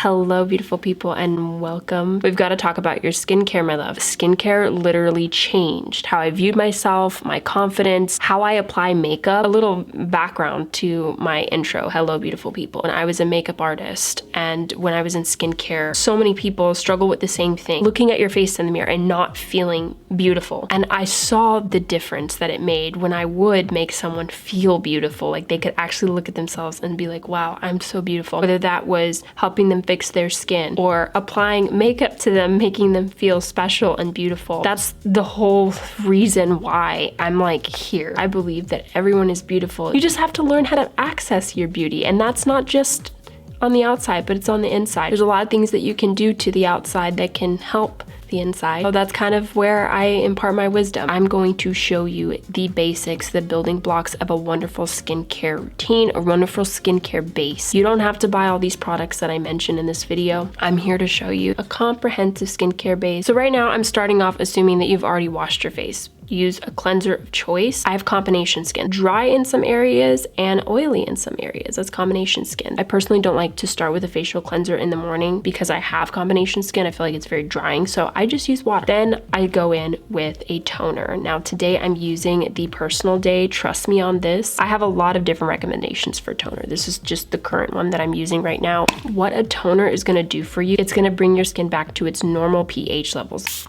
Hello, beautiful people, and welcome. We've got to talk about your skincare, my love. Skincare literally changed how I viewed myself, my confidence, how I apply makeup. A little background to my intro. Hello, beautiful people. When I was a makeup artist and when I was in skincare, so many people struggle with the same thing. Looking at your face in the mirror and not feeling beautiful. And I saw the difference that it made when I would make someone feel beautiful. Like they could actually look at themselves and be like, wow, I'm so beautiful. Whether that was helping them fix their skin or applying makeup to them, making them feel special and beautiful. That's the whole reason why I'm like here. I believe that everyone is beautiful. You just have to learn how to access your beauty. And that's not just on the outside, but it's on the inside. There's a lot of things that you can do to the outside that can help the inside. So that's kind of where I impart my wisdom. I'm going to show you the basics, the building blocks of a wonderful skincare routine, a wonderful skincare base. You don't have to buy all these products that I mentioned in this video. I'm here to show you a comprehensive skincare base. So right now I'm starting off assuming that you've already washed your face. Use a cleanser of choice. I have combination skin, dry in some areas and oily in some areas. That's combination skin. I personally don't like to start with a facial cleanser in the morning because I have combination skin. I feel like it's very drying, so I just use water. Then I go in with a toner. Now today I'm using the Personal Day. Trust me on this. I have a lot of different recommendations for toner. This is just the current one that I'm using right now. What a toner is gonna do for you, it's gonna bring your skin back to its normal pH levels.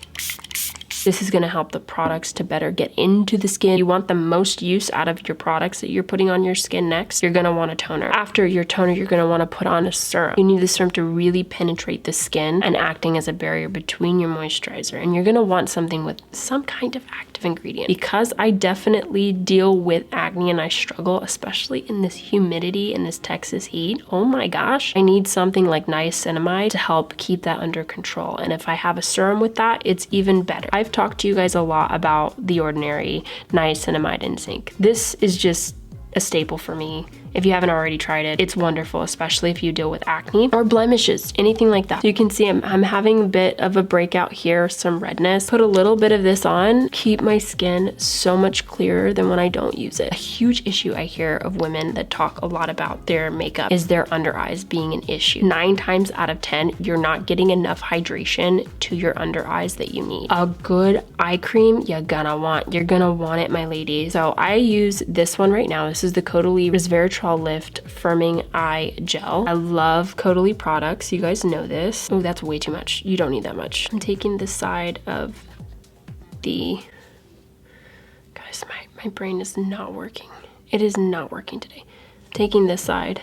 This is gonna help the products to better get into the skin. You want the most use out of your products that you're putting on your skin next, you're gonna want a toner. After your toner, you're gonna wanna put on a serum. You need the serum to really penetrate the skin and acting as a barrier between your moisturizer. And you're gonna want something with some kind of active ingredient. Because I definitely deal with acne and I struggle, especially in this humidity and this Texas heat. Oh my gosh, I need something like niacinamide to help keep that under control. And if I have a serum with that, it's even better. I've talked to you guys a lot about The Ordinary niacinamide and zinc. This is just a staple for me. If you haven't already tried it, it's wonderful, especially if you deal with acne or blemishes, anything like that. So you can see I'm having a bit of a breakout here, some redness. Put a little bit of this on, keep my skin so much clearer than when I don't use it. A huge issue I hear of women that talk a lot about their makeup is their under eyes being an issue. 9 times out of 10, you're not getting enough hydration to your under eyes that you need. A good eye cream, you're gonna want it, my ladies. So I use this one right now. This is the Caudalie Resveratrol Lift Firming Eye Gel. I love Caudalie products. You guys know this. Oh, that's way too much. You don't need that much. I'm taking this side of the... Guys, my brain is not working. It is not working today. Taking this side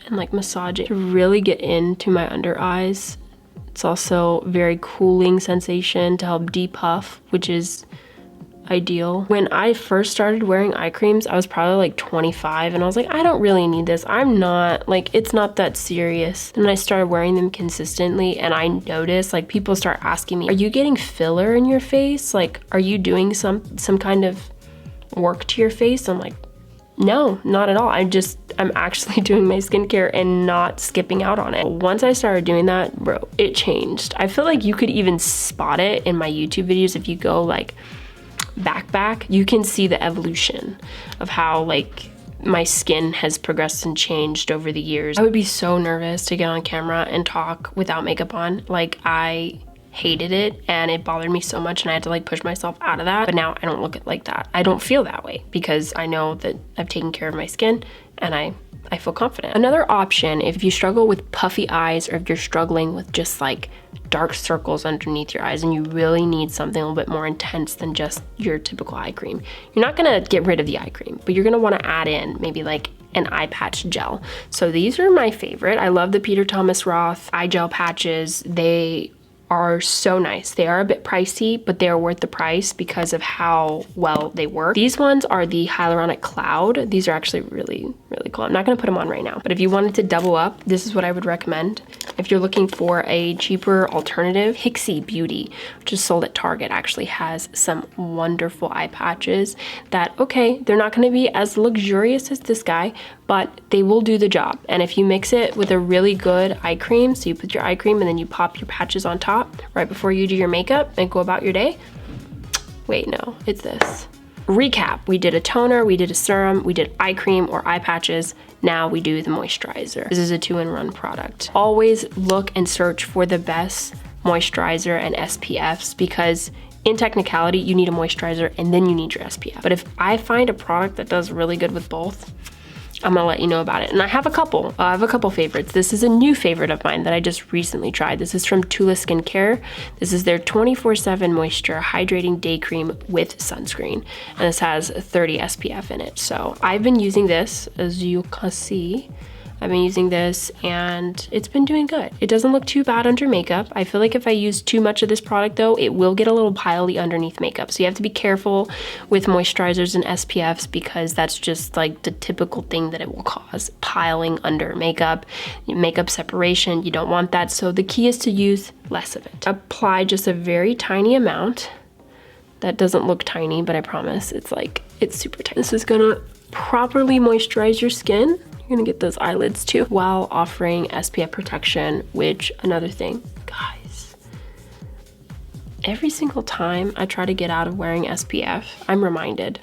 and like massage it to really get into my under eyes. It's also very cooling sensation to help depuff, which is ideal. When I first started wearing eye creams, I was probably like 25 and I was like, I don't really need this. I'm not, like, it's not that serious. And I started wearing them consistently and I noticed like people start asking me, are you getting filler in your face? Like, are you doing some kind of work to your face? I'm like, no, not at all. I'm actually doing my skincare and not skipping out on it. Once I started doing that, bro, it changed. I feel like you could even spot it in my YouTube videos if you go like back, you can see the evolution of how like my skin has progressed and changed over the years. I would be so nervous to get on camera and talk without makeup on. Like I hated it and it bothered me so much and I had to like push myself out of that. But now I don't look like that. I don't feel that way because I know that I've taken care of my skin and I feel confident. Another option, if you struggle with puffy eyes or if you're struggling with just like dark circles underneath your eyes and you really need something a little bit more intense than just your typical eye cream, you're not gonna get rid of the eye cream, but you're gonna wanna add in maybe like an eye patch gel. So these are my favorite. I love the Peter Thomas Roth eye gel patches. They are so nice. They are a bit pricey, but they are worth the price because of how well they work. These ones are the Hyaluronic Cloud. These are actually really, really cool. I'm not gonna put them on right now, but if you wanted to double up, this is what I would recommend. If you're looking for a cheaper alternative, Hixie Beauty, which is sold at Target, actually has some wonderful eye patches that, okay, they're not gonna be as luxurious as this guy, but they will do the job. And if you mix it with a really good eye cream, so you put your eye cream and then you pop your patches on top right before you do your makeup and go about your day. Wait, no, it's this. recap, we did a toner, we did a serum, we did eye cream or eye patches. Now we do the moisturizer. This is a 2-in-1 product. Always look and search for the best moisturizer and SPFs, because in technicality, you need a moisturizer and then you need your SPF. But if I find a product that does really good with both, I'm gonna let you know about it. And I have a couple. I have a couple favorites. This is a new favorite of mine that I just recently tried. This is from Tula Skincare. This is their 24/7 Moisture Hydrating Day Cream with Sunscreen. And this has 30 SPF in it. So I've been using this, as you can see. I've been using this and it's been doing good. It doesn't look too bad under makeup. I feel like if I use too much of this product though, it will get a little piley underneath makeup. So you have to be careful with moisturizers and SPFs, because that's just like the typical thing that it will cause, piling under makeup, makeup separation. You don't want that. So the key is to use less of it. Apply just a very tiny amount. That doesn't look tiny, but I promise it's super tiny. This is gonna properly moisturize your skin. You're gonna get those eyelids too, while offering SPF protection, which, another thing, guys, every single time I try to get out of wearing SPF, I'm reminded,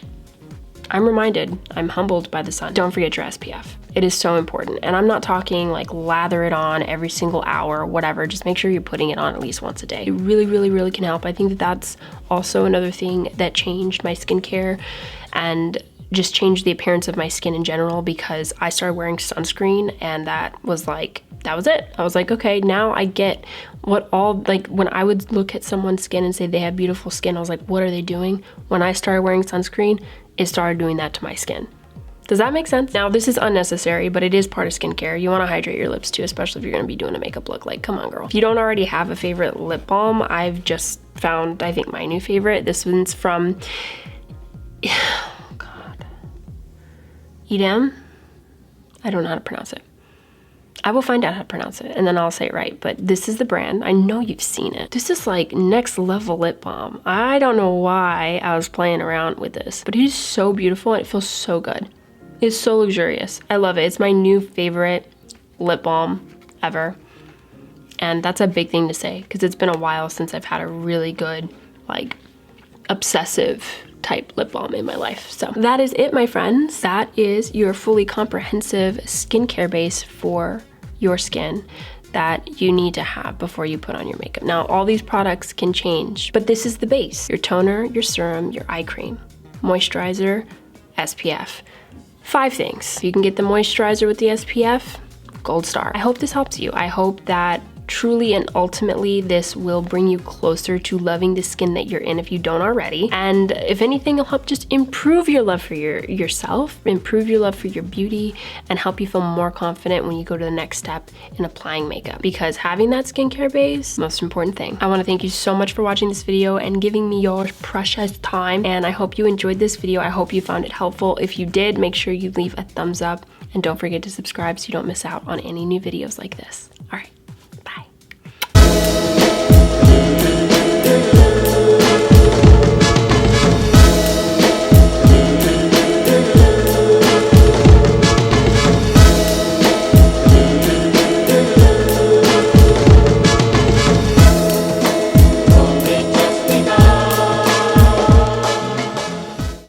I'm humbled by the sun. Don't forget your SPF. It is so important. And I'm not talking like lather it on every single hour or whatever. Just make sure you're putting it on at least once a day. It really, really, really can help. I think that that's also another thing that changed my skincare and just changed the appearance of my skin in general, because I started wearing sunscreen and that was it. I was like, okay, now I get what all, like when I would look at someone's skin and say they have beautiful skin, I was like, what are they doing? When I started wearing sunscreen, it started doing that to my skin. Does that make sense? Now, this is unnecessary, but it is part of skincare. You wanna hydrate your lips too, especially if you're gonna be doing a makeup look. Like, come on, girl. If you don't already have a favorite lip balm, I've just found, I think, my new favorite. This one's from, Edam? I don't know how to pronounce it. I will find out how to pronounce it and then I'll say it right, but this is the brand. I know you've seen it. This is like next level lip balm. I don't know why I was playing around with this, but it is so beautiful and it feels so good. It's so luxurious. I love it. It's my new favorite lip balm ever. And that's a big thing to say, because it's been a while since I've had a really good, like, obsessive type lip balm in my life. So that is it, my friends. That is your fully comprehensive skincare base for your skin that you need to have before you put on your makeup. Now, all these products can change, but this is the base. Your toner, your serum, your eye cream, moisturizer, SPF. 5 things. You can get the moisturizer with the SPF, gold star. I hope this helps you. I hope that truly and ultimately this will bring you closer to loving the skin that you're in if you don't already. And if anything, it'll help just improve your love for yourself, improve your love for your beauty, and help you feel more confident when you go to the next step in applying makeup. Because having that skincare base, most important thing. I want to thank you so much for watching this video and giving me your precious time. And I hope you enjoyed this video. I hope you found it helpful. If you did, make sure you leave a thumbs up and don't forget to subscribe so you don't miss out on any new videos like this.